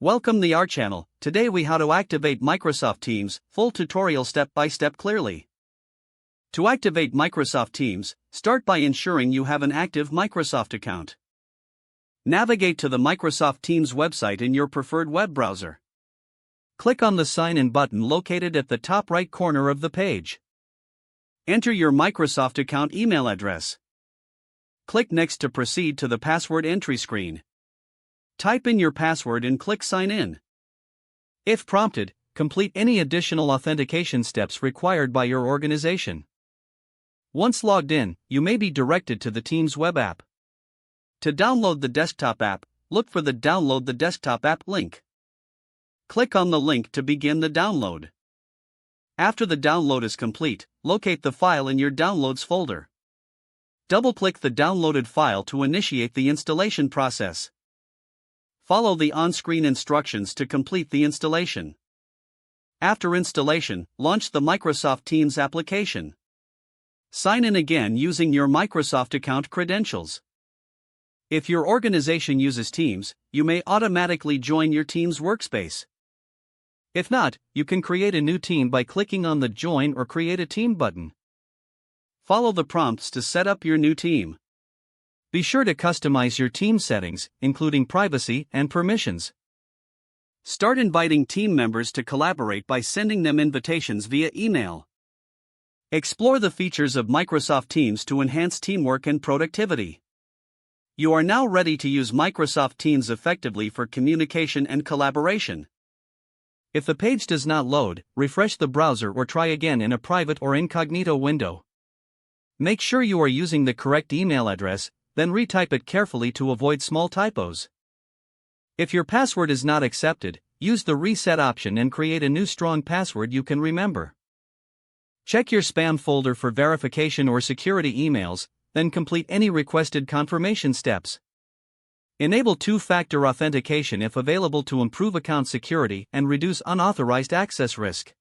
Welcome to our channel. Today we how to activate Microsoft Teams, full tutorial step by step clearly. To activate Microsoft Teams, start by ensuring you have an active Microsoft account. Navigate to the Microsoft Teams website in your preferred web browser. Click on the Sign In button located at the top right corner of the page. Enter your Microsoft account email address. Click Next to proceed to the password entry screen. Type in your password and click Sign In. If prompted, complete any additional authentication steps required by your organization. Once logged in, you may be directed to the Teams web app. To download the desktop app, look for the Download the Desktop app link. Click on the link to begin the download. After the download is complete, locate the file in your Downloads folder. Double-click the downloaded file to initiate the installation process. Follow the on-screen instructions to complete the installation. After installation, launch the Microsoft Teams application. Sign in again using your Microsoft account credentials. If your organization uses Teams, you may automatically join your Teams workspace. If not, you can create a new team by clicking on the Join or Create a Team button. Follow the prompts to set up your new team. Be sure to customize your team settings, including privacy and permissions. Start inviting team members to collaborate by sending them invitations via email. Explore the features of Microsoft Teams to enhance teamwork and productivity. You are now ready to use Microsoft Teams effectively for communication and collaboration. If the page does not load, refresh the browser or try again in a private or incognito window. Make sure you are using the correct email address, then retype it carefully to avoid small typos. If your password is not accepted, use the reset option and create a new strong password you can remember. Check your spam folder for verification or security emails, then complete any requested confirmation steps. Enable two-factor authentication if available to improve account security and reduce unauthorized access risk.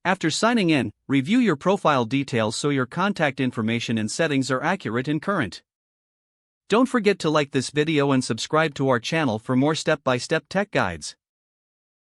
After signing in, review your profile details so your contact information and settings are accurate and current. Don't forget to like this video and subscribe to our channel for more step-by-step tech guides.